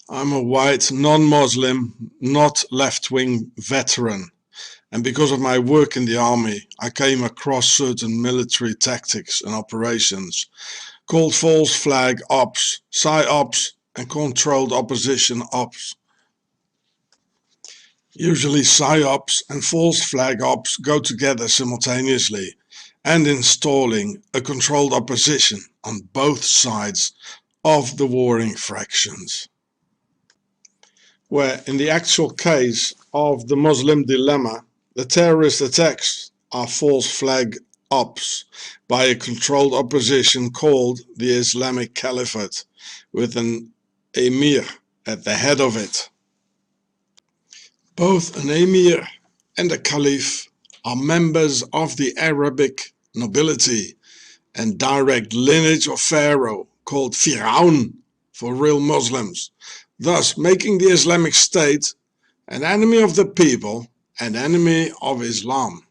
I'm a white, non-Muslim, not left-wing veteran, and because of my work in the army, I came across certain military tactics and operations called false flag ops, PSYOPs, and controlled opposition ops. Usually PSYOPs and false flag ops go together simultaneously, and installing a controlled opposition on both sides of the warring fractions. Where in the actual case of the Muslim dilemma, the terrorist attacks are false flag ops by a controlled opposition called the Islamic Caliphate, with an emir at the head of it. Both an emir and a caliph are members of the Arabic nobility and direct lineage of Pharaoh, called Firaun for real Muslims, thus making the Islamic State an enemy of the people and enemy of Islam.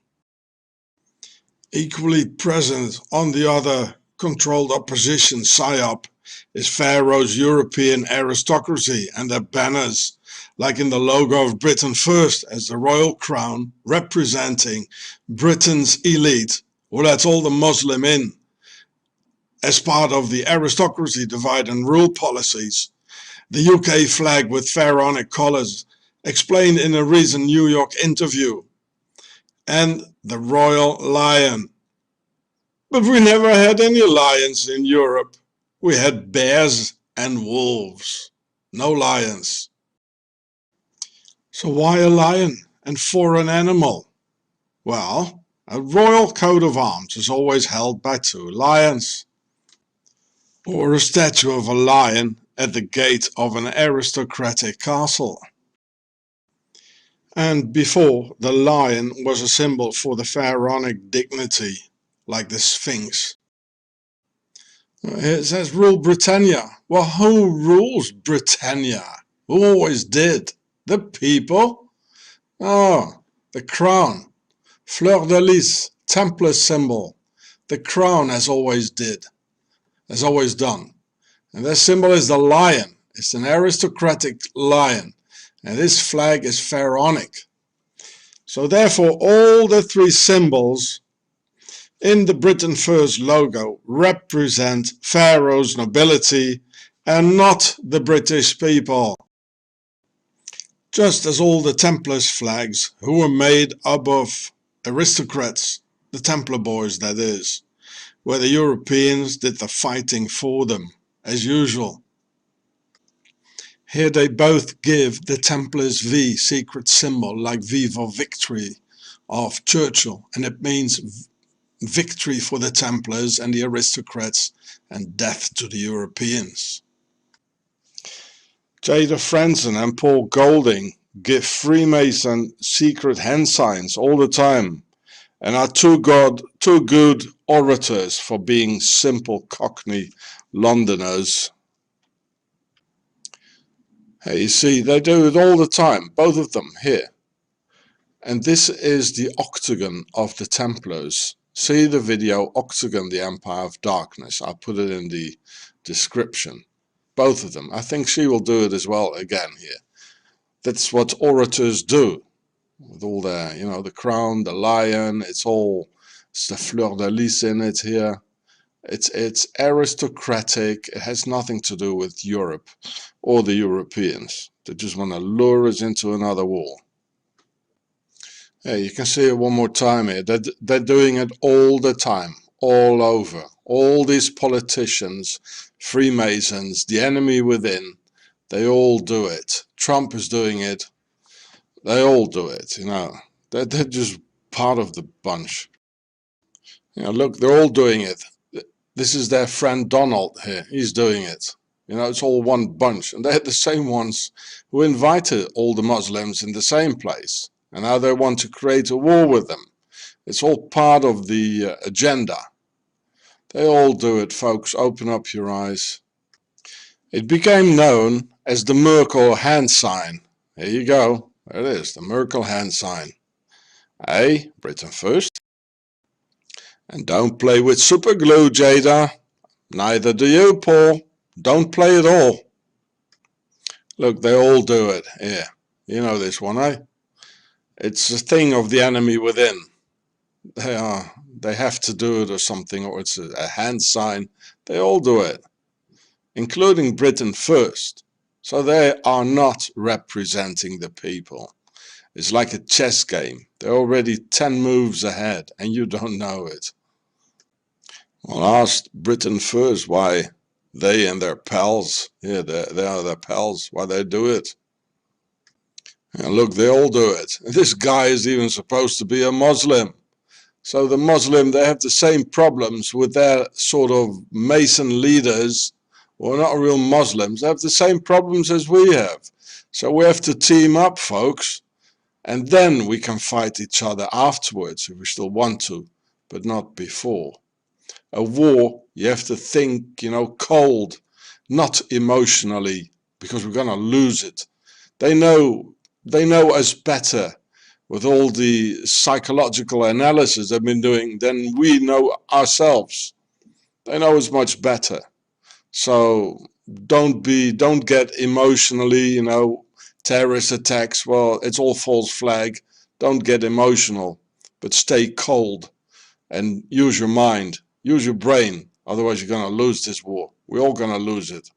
Equally present on the other controlled opposition PSYOP is Pharaoh's European aristocracy and their banners, like in the logo of Britain First, as the royal crown representing Britain's elite, who lets all the Muslim in as part of the aristocracy divide and rule policies. The UK flag with pharaonic colours, explained in a recent New York interview, and the royal lion. But we never had any lions in Europe. We had bears and wolves, no lions. So why a lion and foreign animal? Well, a royal coat of arms is always held by two lions, or a statue of a lion at the gate of an aristocratic castle. And before, the lion was a symbol for the pharaonic dignity, like the Sphinx. It says rule Britannia. Well, who rules Britannia? Who always did? The people? Oh, the crown. Fleur de lis, Templar symbol. The crown has always done. And their symbol is the lion. It's an aristocratic lion. And this flag is pharaonic. So therefore all the three symbols in the Britain First logo represent Pharaoh's nobility and not the British people. Just as all the Templars flags, who were made up of aristocrats, the Templar boys that is, where the Europeans did the fighting for them, as usual. Here they both give the Templars V secret symbol, like V for victory of Churchill, and it means victory for the Templars and the aristocrats and death to the Europeans. Jayda and Paul Golding give Freemason secret hand signs all the time and are too good orators for being simple Cockney Londoners. Hey, you see, they do it all the time, both of them here. And this is the octagon of the Templars. See the video Octagon, the Empire of Darkness. I'll put it in the description. Both of them. I think she will do it as well again here. That's what orators do. With all their, you know, the crown, the lion, it's the fleur de lis in it here. It's aristocratic. It has nothing to do with Europe or the Europeans. They just want to lure us into another war. Yeah, you can see it one more time here. They're doing it all the time, all over. All these politicians, Freemasons, the enemy within, they all do it. Trump is doing it. They all do it, you know. They're just part of the bunch. You know, look, they're all doing it. This is their friend Donald here. He's doing it. You know, it's all one bunch. And they're the same ones who invited all the Muslims in the same place. And now they want to create a war with them. It's all part of the agenda. They all do it, folks. Open up your eyes. It became known as the Merkel hand sign. Here you go. There it is, the Merkel hand sign. Hey, Britain First. And don't play with super glue, Jayda. Neither do you, Paul. Don't play at all. Look, they all do it. Yeah, you know this one, eh? It's a thing of the enemy within. They have to do it or something, or it's a hand sign. They all do it, including Britain First. So they are not representing the people. It's like a chess game. They're already 10 moves ahead and you don't know it. Well, ask Britain First why they and their pals, yeah, they are their pals, why they do it. And look, they all do it. This guy is even supposed to be a Muslim. So the Muslim, they have the same problems with their sort of Mason leaders, or not real Muslims. They have the same problems as we have. So we have to team up, folks. And then we can fight each other afterwards if we still want to, but not before. A war, you have to think, you know, cold, not emotionally, because we're going to lose it. They know us better with all the psychological analysis they've been doing than we know ourselves. They know us much better. So don't get emotionally, you know, terrorist attacks, well, it's all false flag. Don't get emotional, but stay cold and use your mind, use your brain. Otherwise, you're going to lose this war. We're all going to lose it.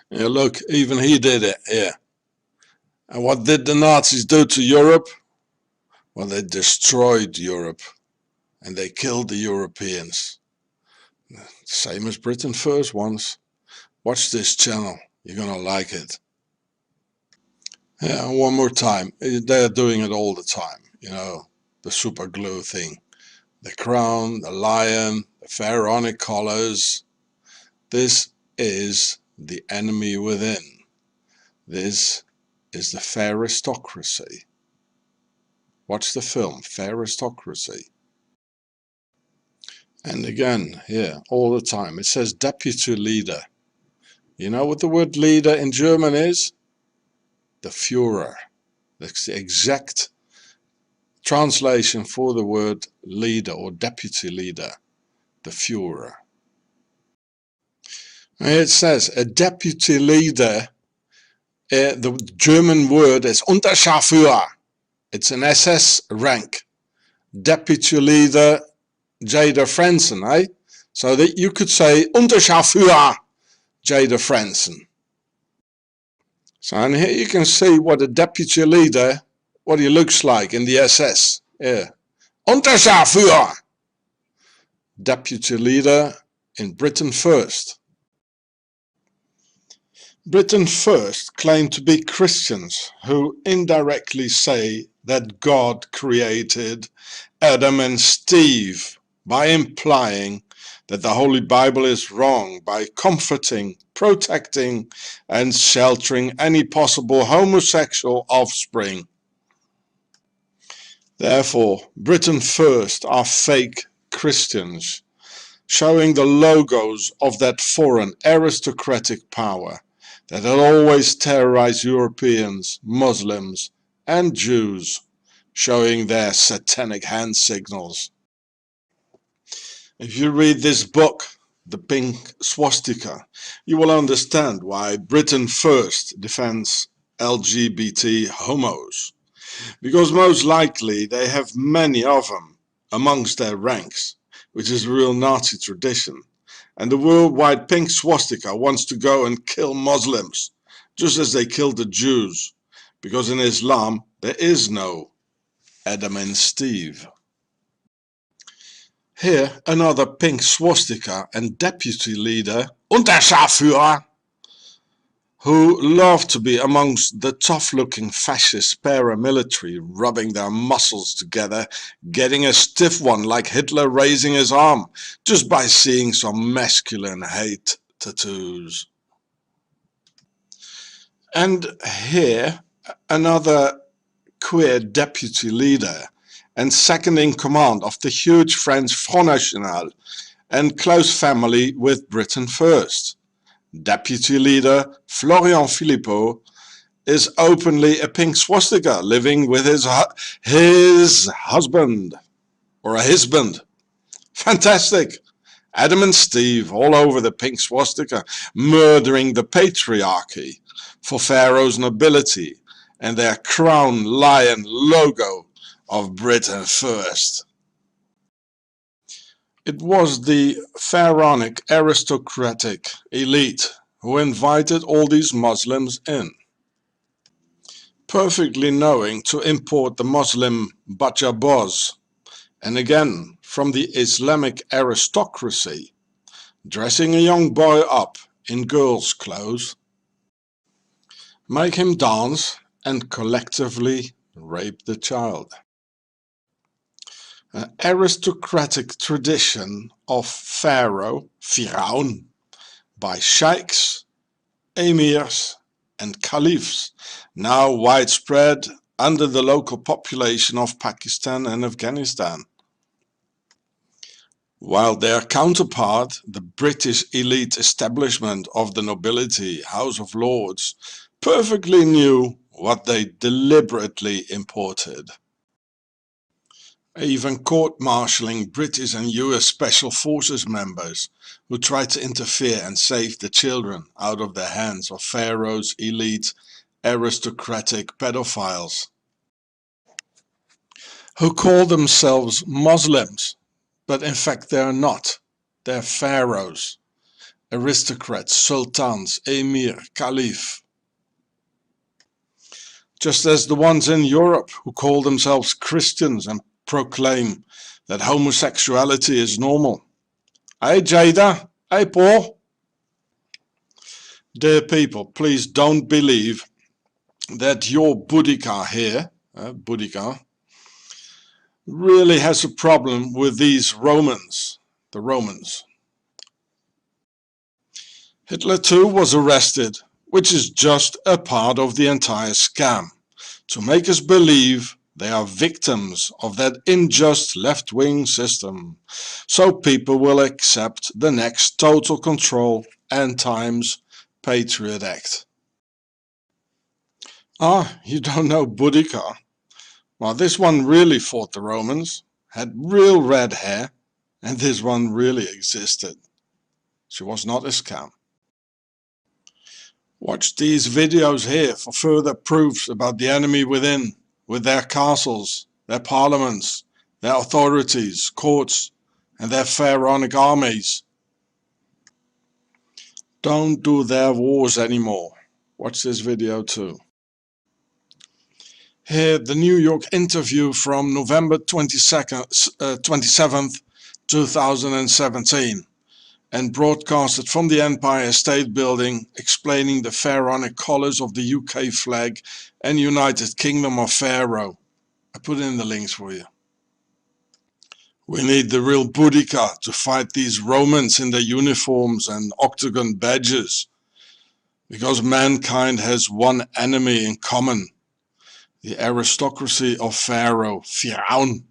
Yeah, look, even he did it, yeah. And what did the Nazis do to Europe? Well, they destroyed Europe and they killed the Europeans. Same as Britain First once. Watch this channel. You're going to like it. Yeah, one more time. They're doing it all the time. You know, the super glue thing. The crown, the lion, the pharaonic colors. This is the enemy within. This is the ARISTOCRACY. Watch the film, ARISTOCRACY. And again, here, all the time, it says deputy leader. You know what the word leader in German is? The Führer. That's the exact translation for the word leader or deputy leader. The Führer. And it says a deputy leader, the German word is Unterscharführer. It's an SS rank. Deputy leader Jayda Franzen, eh? So that you could say Unterscharführer Jayda Franzen. So and here you can see what a deputy leader, what he looks like in the SS. Yeah. Unterscharführer. Deputy leader in Britain First. Britain First claim to be Christians who indirectly say that God created Adam and Steve by implying that the Holy Bible is wrong by comforting, protecting and sheltering any possible homosexual offspring. Therefore, Britain First are fake Christians, showing the logos of that foreign aristocratic power that had always terrorized Europeans, Muslims and Jews, showing their satanic hand signals. If you read this book, The Pink Swastika, you will understand why Britain First defends LGBT homos. Because most likely they have many of them amongst their ranks, which is a real Nazi tradition. And the worldwide pink swastika wants to go and kill Muslims, just as they killed the Jews, because in Islam there is no Adam and Steve. Here another pink swastika and deputy leader, Unterscharführer, who love to be amongst the tough-looking fascist paramilitary, rubbing their muscles together, getting a stiff one like Hitler raising his arm, just by seeing some masculine hate tattoos. And here, another queer deputy leader and second in command of the huge French Front National and close family with Britain First. Deputy leader Florian Philippot is openly a pink swastika, living with his husband, or a husband. Fantastic! Adam and Steve all over the pink swastika, murdering the patriarchy for Pharaoh's nobility and their crown lion logo of Britain first. It was the pharaonic aristocratic elite who invited all these Muslims in, perfectly knowing to import the Muslim bajabos, and again from the Islamic aristocracy, dressing a young boy up in girls' clothes, make him dance and collectively rape the child. An aristocratic tradition of pharaoh, Firaun, by sheikhs, emirs and caliphs, now widespread under the local population of Pakistan and Afghanistan. While their counterpart, the British elite establishment of the nobility, House of Lords, perfectly knew what they deliberately imported. Even court-martialing British and US Special Forces members who tried to interfere and save the children out of the hands of Pharaoh's elite aristocratic pedophiles, who call themselves Muslims, but in fact they are not. They're pharaohs, aristocrats, sultans, emir, caliph. Just as the ones in Europe who call themselves Christians and proclaim that homosexuality is normal. Hey Jayda, hey Paul. Dear people, please don't believe that your BOUDICA here, BOUDICA, really has a problem with these Romans, the Romans. Hitler too was arrested, which is just a part of the entire scam, to make us believe they are victims of that unjust left-wing system, so people will accept the next total control and times Patriot Act. Ah, you don't know BOUDICA? Well, this one really fought the Romans, had real red hair, and this one really existed. She was not a scam. Watch these videos here for further proofs about the enemy within, with their castles, their parliaments, their authorities, courts, and their pharaonic armies. Don't do their wars anymore. Watch this video too. Here, the New York interview from November 27th, 2017, and broadcasted from the Empire State Building, explaining the pharaonic colours of the UK flag and United Kingdom of Pharaoh. I put in the links for you. We need the real BOUDICA to fight these Romans in their uniforms and octagon badges, because mankind has one enemy in common, the aristocracy of Pharaoh, Firaun.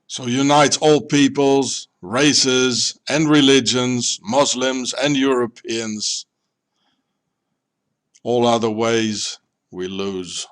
So unite all peoples, races and religions, Muslims and Europeans. All other ways we lose.